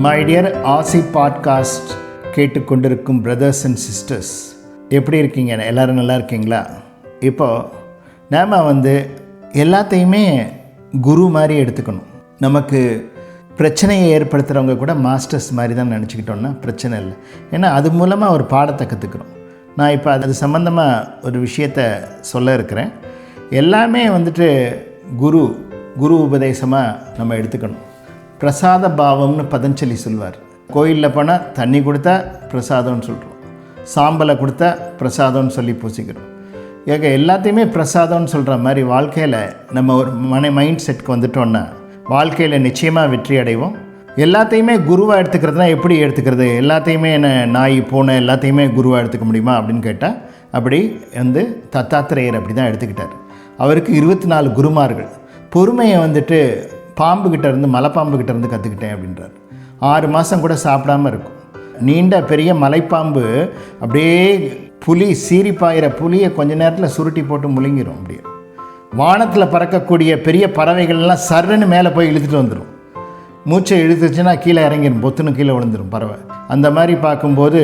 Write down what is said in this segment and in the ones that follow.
My dear ஆசி podcast கேட்டுக்கொண்டிருக்கும் brothers and sisters, எப்படி இருக்கீங்க? எல்லோரும் நல்லா இருக்கீங்களா? இப்போது நாம் எல்லாத்தையுமே குரு மாதிரி எடுத்துக்கணும். நமக்கு பிரச்சனையை ஏற்படுத்துகிறவங்க கூட மாஸ்டர்ஸ் மாதிரி தான் நினச்சிக்கிட்டோன்னா பிரச்சனை இல்லை. ஏன்னா அது மூலமாக ஒரு பாடத்தை கற்றுக்கிறோம். நான் இப்போ அது சம்மந்தமாக ஒரு விஷயத்தை சொல்ல இருக்கிறேன். எல்லாமே குரு உபதேசமாக நம்ம எடுத்துக்கணும். பிரசாத பாவம்னு பதஞ்சலி சொல்வார். கோயிலில் போனால் தண்ணி கொடுத்தா பிரசாதம்னு சொல்கிறோம், சாம்பலை கொடுத்தா பிரசாதம்னு சொல்லி பூசிக்கிறோம். எல்லாத்தையுமே பிரசாதம்னு சொல்கிற மாதிரி வாழ்க்கையில் நம்ம ஒரு மைண்ட் செட்டுக்கு வந்துட்டோன்னா வாழ்க்கையில் நிச்சயமாக வெற்றி அடைவோம். எல்லாத்தையுமே குருவாக எடுத்துக்கிறதுனா எப்படி எடுத்துக்கிறது? எல்லாத்தையுமே என்ன நாய் பூனை எல்லாத்தையுமே குருவாக எடுத்துக்க முடியுமா அப்படின்னு கேட்டால் அப்படி தத்தாத்திரேயர் அப்படி தான் எடுத்துக்கிட்டார். அவருக்கு 24 குருமார்கள். பொறுமையை பாம்புக்கிட்ட இருந்து மலைப்பாம்புக்கிட்ட இருந்து கற்றுக்கிட்டேன் அப்படின்றார். 6 மாதம் கூட சாப்பிடாமல் இருக்கும். நீண்ட பெரிய மலைப்பாம்பு அப்படியே புலி சீரிப்பாயிற புலியை கொஞ்ச நேரத்தில் சுருட்டி போட்டு முழுங்கிடும். அப்படியே வானத்தில் பறக்கக்கூடிய பெரிய பறவைகள்லாம் சர்ன்னு மேலே போய் இழுத்துட்டு வந்துடும். மூச்சை இழுத்துச்சுன்னா கீழே இறங்கிடும், பொத்துன்னு கீழே விழுந்துடும் பறவை. அந்த மாதிரி பார்க்கும்போது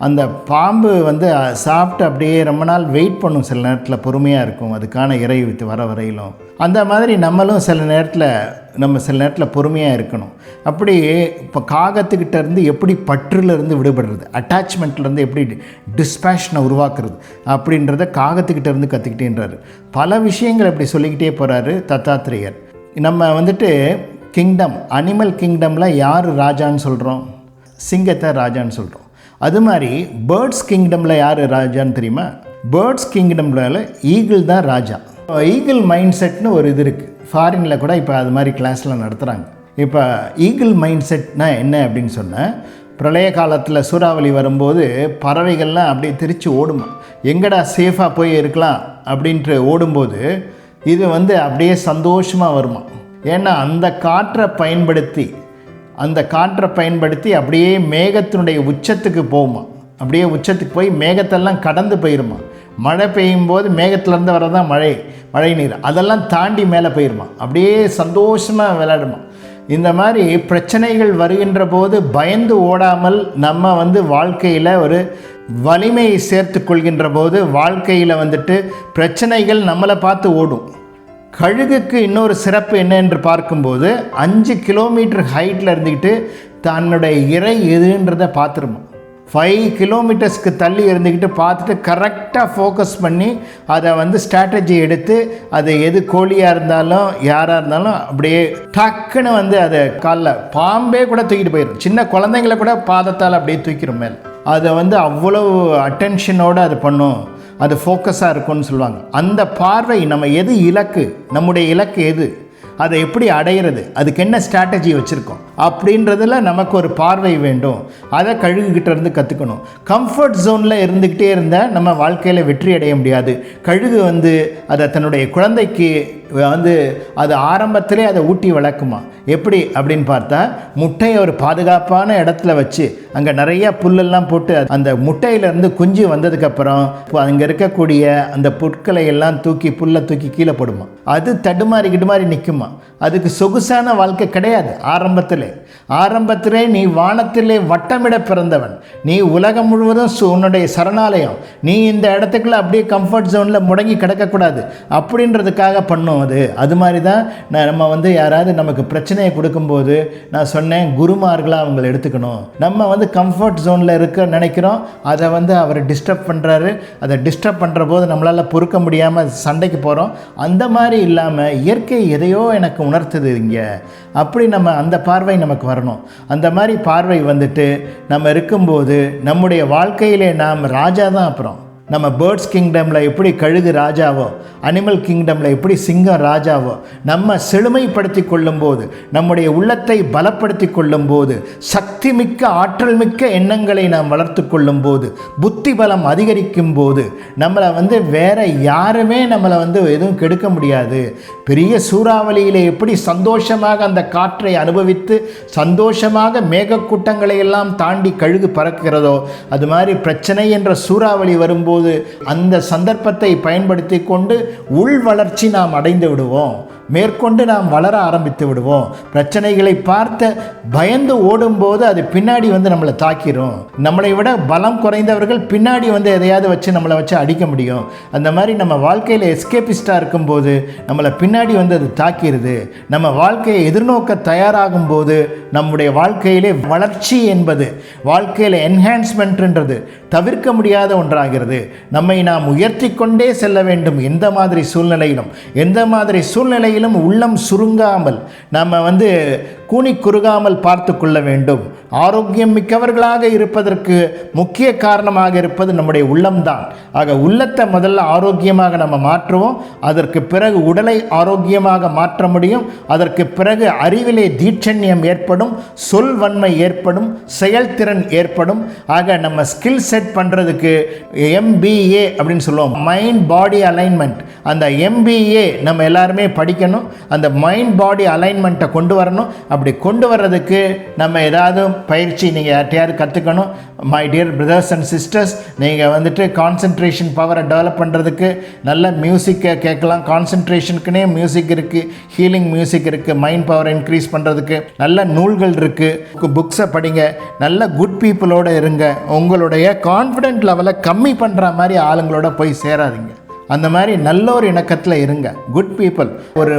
அந்த பாம்பு சாப்பிட்டு அப்படியே ரொம்ப நாள் வெயிட் பண்ணும். சில நேரத்தில் பொறுமையாக இருக்கும், அதுக்கான இறை வித்து வர வரையிலும். அந்த மாதிரி நம்மளும் சில நேரத்தில் பொறுமையாக இருக்கணும். அப்படி இப்போ காகத்துக்கிட்ட இருந்து எப்படி பற்றுலேருந்து விடுபடுறது, அட்டாச்மெண்ட்லேருந்து எப்படி டிஸ்பேஷனை உருவாக்குறது அப்படின்றத காகத்துக்கிட்ட இருந்து கற்றுக்கிட்டேன்றாரு. பல விஷயங்கள் அப்படி சொல்லிக்கிட்டே போகிறாரு தத்தாத்திரேயர். நம்ம கிங்டம், அனிமல் கிங்டமில் யார் ராஜான்னு சொல்கிறோம்? சிங்கத்தை ராஜான்னு சொல்கிறோம். அது மாதிரி பேர்ட்ஸ் கிங்டமில் யார் ராஜான்னு தெரியுமா? பேர்ட்ஸ் கிங்டமில் ஈகிள் தான் ராஜா. ஈகிள் மைண்ட் செட்னு ஒரு இது இருக்குது. ஃபாரினில் கூட இப்போ அது மாதிரி கிளாஸில் நடத்துகிறாங்க. இப்போ ஈகிள் மைண்ட் செட்னா என்ன அப்படின்னு சொன்னால், பிரளய காலத்தில் சூறாவளி வரும்போது பறவைகள்லாம் அப்படியே திருச்சி ஓடுமா. எங்கடா சேஃபாக போய் இருக்கலாம் அப்படின்ட்டு ஓடும்போது இது அப்படியே சந்தோஷமாக வருமா. ஏன்னா அந்த காற்றை பயன்படுத்தி அப்படியே மேகத்தினுடைய உச்சத்துக்கு போகுமா. அப்படியே உச்சத்துக்கு போய் மேகத்தெல்லாம் கடந்து போயிருமா. மழை பெய்யும் போது மேகத்திலேருந்து வரதான் மழை நீர் அதெல்லாம் தாண்டி மேலே போயிருமா. அப்படியே சந்தோஷமாக விளையாடுமா. இந்த மாதிரி பிரச்சனைகள் வருகின்ற போது பயந்து ஓடாமல் நம்ம வாழ்க்கையில் ஒரு வலிமையை சேர்த்து கொள்கின்ற போது வாழ்க்கையில் பிரச்சனைகள் நம்மளை பார்த்து ஓடும். கழுகுக்கு இன்னொரு சிறப்பு என்ன என்று பார்க்கும்போது 5 கிலோமீட்டர் ஹைட்டில் இருந்துக்கிட்டு தன்னுடைய இறை எதுன்றதை பார்த்துருமா. 5 கிலோமீட்டர்ஸ்க்கு தள்ளி இருந்துக்கிட்டு பார்த்துட்டு கரெக்டாக ஃபோக்கஸ் பண்ணி அதை ஸ்ட்ராட்டஜி எடுத்து அது எது கோழியாக இருந்தாலும் யாராக இருந்தாலும் அப்படியே டக்குன்னு அதை காலில் பாம்பே கூட தூக்கிட்டு போயிடும். சின்ன குழந்தைங்களை கூட பாதத்தால் அப்படியே தூக்கிடும் மேலே. அதை அவ்வளவு அட்டென்ஷனோடு அது பண்ணும். அது ஃபோக்கஸாக இருக்கும்னு சொல்லுவாங்க. அந்த பார்வை நம்ம நம்முடைய இலக்கு எது, அதை எப்படி அடையிறது, அதுக்கு என்ன ஸ்ட்ராட்டஜி வச்சுருக்கோம் அப்படின்றதில் நமக்கு ஒரு பார்வை வேண்டும். அதை கழுகுகிட்ட இருந்து கற்றுக்கணும். கம்ஃபர்ட் ஜோனில் இருந்துக்கிட்டே இருந்தால் நம்ம வாழ்க்கையில் வெற்றி அடைய முடியாது. கழுகு அதை தன்னுடைய குழந்தைக்கு அது ஆரம்பத்திலே அதை ஊட்டி வளர்க்குமா. எப்படி அப்படின்னு பார்த்தா, முட்டையை ஒரு பாதுகாப்பான இடத்துல வச்சு அங்கே நிறையா புல்லெல்லாம் போட்டு அந்த முட்டையிலேருந்து குஞ்சு வந்ததுக்கப்புறம் அங்கே இருக்கக்கூடிய அந்த புற்களை எல்லாம் புல்லை தூக்கி கீழே போடுமா. அது தடுமாறி நிற்குமா. அதுக்கு சொகுசான வாழ்க்கை கிடையாது. ஆரம்பத்திலே நீ வானத்திலே வட்டமிட பிறந்தவன், நீ உலகம் முழுவதும் உன்னுடைய சரணாலயம், நீ இந்த இடத்துக்குள்ள அப்படியே கம்ஃபர்ட் ஜோனில் முடங்கி கிடக்கக்கூடாது அப்படின்றதுக்காக பண்ணும். அது மாதிரி தான் நம்ம யாராவது நமக்கு பிரச்சனையை கொடுக்கும்போது நான் சொன்னேன், குருமார்களாக அவங்களை எடுத்துக்கணும். நம்ம கம்ஃபர்ட் ஜோனில் இருக்க நினைக்கிறோம், அதை அவர் டிஸ்டர்ப் பண்ணுறாரு. அதை டிஸ்டர்ப் பண்ணுற போது நம்மளால் பொறுக்க முடியாமல் சண்டைக்கு போகிறோம். அந்த மாதிரி இல்லாமல் இயற்கை எதையோ எனக்கு உணர்த்துது இங்கே, அப்படி நம்ம அந்த பார்வை நமக்கு வரணும். அந்த மாதிரி பார்வை நம்ம இருக்கும்போது நம்முடைய வாழ்க்கையிலே நாம் ராஜா தான். அப்புறம் நம்ம பேர்ட்ஸ் கிங்டமில் எப்படி கழுகு ராஜாவோ, அனிமல் கிங்டமில் எப்படி சிங்கம் ராஜாவோ, நம்ம செழுமைப்படுத்தி கொள்ளும்போது, நம்முடைய உள்ளத்தை பலப்படுத்தி கொள்ளும்போது, சக்தி மிக்க ஆற்றல் மிக்க எண்ணங்களை நாம் வளர்த்து கொள்ளும்போது, புத்தி பலம் அதிகரிக்கும் போது நம்மளை வேற யாருமே நம்மளை எதுவும் கெடுக்க முடியாது. பெரிய சூறாவளியில் எப்படி சந்தோஷமாக அந்த காற்றை அனுபவித்து சந்தோஷமாக மேகக்கூட்டங்களை எல்லாம் தாண்டி கழுகு பறக்கிறதோ, அது மாதிரி பிரச்சனை என்ற சூறாவளி வரும்போது வரும்போது அந்த சந்தர்ப்பத்தை பயன்படுத்தி கொண்டு உள் வளர்ச்சி நாம் அடைந்து விடுவோம். மேற்கொண்டு நாம் வளர ஆரம்பித்து விடுவோம். பிரச்சனைகளை பார்த்து பயந்து ஓடும்போது அது பின்னாடி நம்மளை தாக்கிரும். நம்மளை விட பலம் குறைந்தவர்கள் பின்னாடி எதையாவது வச்சு நம்மளை வச்சு அடிக்க முடியும். அந்த மாதிரி நம்ம வாழ்க்கையில் எஸ்கேபிஸ்டாக இருக்கும்போது நம்மளை பின்னாடி அது தாக்கிடுது. நம்ம வாழ்க்கையை எதிர்நோக்க தயாராகும் போது நம்முடைய வாழ்க்கையிலே வளர்ச்சி என்பது, வாழ்க்கையில் என்ஹான்ஸ்மெண்ட்ன்றது தவிர்க்க முடியாத ஒன்றாகிறது. நம்மை நாம் உயர்த்தி கொண்டே செல்ல வேண்டும். எந்த மாதிரி சூழ்நிலையிலும் உள்ளம் சுருங்காமல் நம்ம கூனி குறுகாமல் பார்த்து கொள்ள வேண்டும். ஆரோக்கியம் மிக்கவர்களாக இருப்பதற்கு முக்கிய காரணமாக இருப்பது நம்முடைய உள்ளம்தான். ஆக உள்ளத்தை முதல்ல ஆரோக்கியமாக நம்ம மாற்றுவோம். அதற்கு பிறகு உடலை ஆரோக்கியமாக மாற்ற முடியும். அதற்கு பிறகு அறிவிலே தீட்சண்யம் ஏற்படும், சொல்வன்மை ஏற்படும், செயல்திறன் ஏற்படும். ஆக நம்ம ஸ்கில் செட் பண்ணுறதுக்கு MBA அப்படின்னு சொல்லுவோம், மைண்ட் பாடி அலைன்மெண்ட். அந்த MBA நம்ம எல்லாருமே படிக்கணும். அந்த மைண்ட் பாடி அலைன்மெண்ட்டை கொண்டு வரணும். அப்படி கொண்டு வர்றதுக்கு நம்ம ஏதாவது பயிற்சி நீங்கள் யார்ட்டையாவது கற்றுக்கணும். My dear brothers and sisters, நீங்கள் கான்சன்ட்ரேஷன் பவரை டெவலப் பண்ணுறதுக்கு நல்ல மியூசிக்கை கேட்கலாம். கான்சன்ட்ரேஷனுக்குனே மியூசிக் இருக்குது, ஹீலிங் மியூசிக் இருக்குது. மைண்ட் பவரை இன்க்ரீஸ் பண்ணுறதுக்கு நல்ல நூல்கள் இருக்குது. புக்ஸை படிங்க. நல்ல குட் பீப்புளோடு இருங்க. உங்களுடைய கான்ஃபிடென்ட் லெவலை கம்மி பண்ணுற மாதிரி ஆளுங்களோட போய் சேராதீங்க. அந்த மாதிரி நல்ல ஒரு இணக்கத்தில் இருங்க. குட் பீப்புள் ஒரு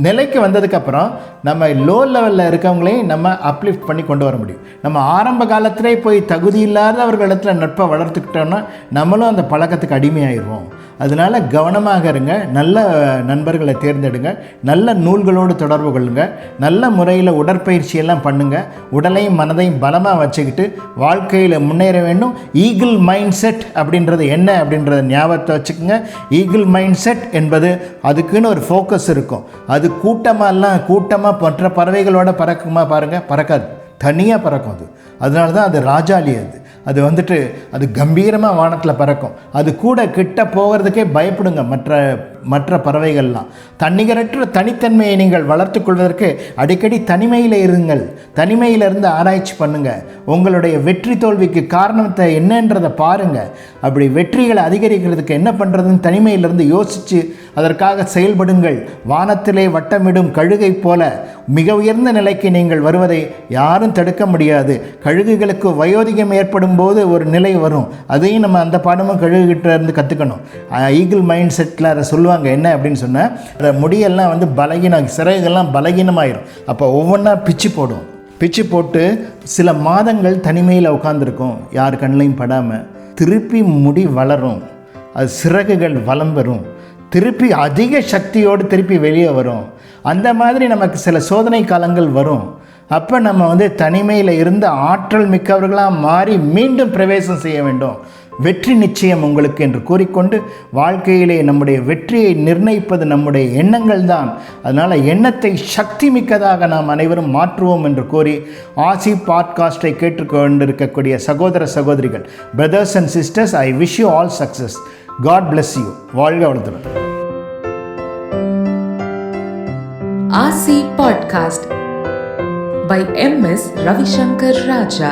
நிலைக்கு வந்ததுக்கப்புறம் நம்ம லோ லெவலில் இருக்கவங்களையும் நம்ம அப்லிஃப்ட் பண்ணி கொண்டு வர முடியும். நம்ம ஆரம்ப காலத்திலே போய் தகுதி இல்லாதவர்களிடத்தில் நட்பை வளர்த்துக்கிட்டோன்னா நம்மளும் அந்த பழக்கத்துக்கு அடிமையாயிடுவோம். அதனால் கவனமாக இருங்க. நல்ல நண்பர்களை தேர்ந்தெடுங்க. நல்ல நூல்களோடு தொடர்பு கொள்ளுங்க. நல்ல முறையில் உடற்பயிற்சியெல்லாம் பண்ணுங்கள். உடலையும் மனதையும் பலமாக வச்சுக்கிட்டு வாழ்க்கையில் முன்னேற வேண்டும். ஈகிள் மைண்ட் செட் அப்படின்றது என்ன அப்படின்றத ஞாபகத்தை வச்சுக்கோங்க. ஈகிள் மைண்ட் செட் என்பது அதுக்குன்னு ஒரு ஃபோக்கஸ் இருக்கும். அது கூட்டமாக மற்ற பறவைகளோட பறக்குமா பாருங்கள்? பறக்காது, தனியாக பறக்கும். அதனால தான் அது ராஜாளி. அது கம்பீரமாக வானத்தில் பறக்கும். அது கூட கிட்ட போகிறதுக்கே பயப்படுங்க மற்ற பறவைகள்லாம். தன்னிகரற்ற தனித்தன்மையை நீங்கள் வளர்த்து கொள்வதற்கு அடிக்கடி தனிமையில் இருங்கள். தனிமையிலிருந்து ஆராய்ச்சி பண்ணுங்கள். உங்களுடைய வெற்றி தோல்விக்கு காரணத்தை என்னன்றதை பாருங்கள். அப்படி வெற்றிகளை அதிகரிக்கிறதுக்கு என்ன பண்ணுறதுன்னு தனிமையிலிருந்து யோசித்து அதற்காக செயல்படுங்கள். வானத்திலே வட்டமிடும் கழுகை போல மிக உயர்ந்த நிலைக்கு நீங்கள் வருவதை யாரும் தடுக்க முடியாது. கழுகுகளுக்கு வயோதிகம் ஏற்படும் போது ஒரு நிலை வரும். அதையும் நம்ம அந்த பாடமும் கழுகுகிட்ட இருந்து கற்றுக்கணும். ஈகிள் மைண்ட் செட்டில் அதை சொல்லுவாங்க. என்ன அப்படின்னு சொன்னால், அந்த முடியெல்லாம் பலகீனம், சிறகுகள்லாம் பலகீனமாயிரும். அப்போ ஒவ்வொன்றா பிச்சு போட்டு சில மாதங்கள் தனிமையில் உட்காந்துருக்கும், யார் கண்ணிலையும் படாமல். திருப்பி முடி வளரும், அது சிறகுகள் வலம் பெறும், திருப்பி அதிக சக்தியோடு திருப்பி வெளியே வரும். அந்த மாதிரி நமக்கு சில சோதனை காலங்கள் வரும். அப்போ நம்ம தனிமையில் இருந்து ஆற்றல் மிக்கவர்களாக மாறி மீண்டும் பிரவேசம் செய்ய வேண்டும். வெற்றி நிச்சயம் உங்களுக்கு என்று கூறிக்கொண்டு, வாழ்க்கையிலே நம்முடைய வெற்றியை நிர்ணயிப்பது நம்முடைய எண்ணங்கள் தான். அதனால் எண்ணத்தை சக்தி மிக்கதாக நாம் அனைவரும் மாற்றுவோம் என்று கூறி, ஆசி பாட்காஸ்டை கேட்டுக்கொண்டிருக்கக்கூடிய சகோதர சகோதரிகள், brothers and sisters, I wish you all success. God bless you. வாழ்க வளத்துடன். ஆசி podcast by M.S. Ravishankar Raja.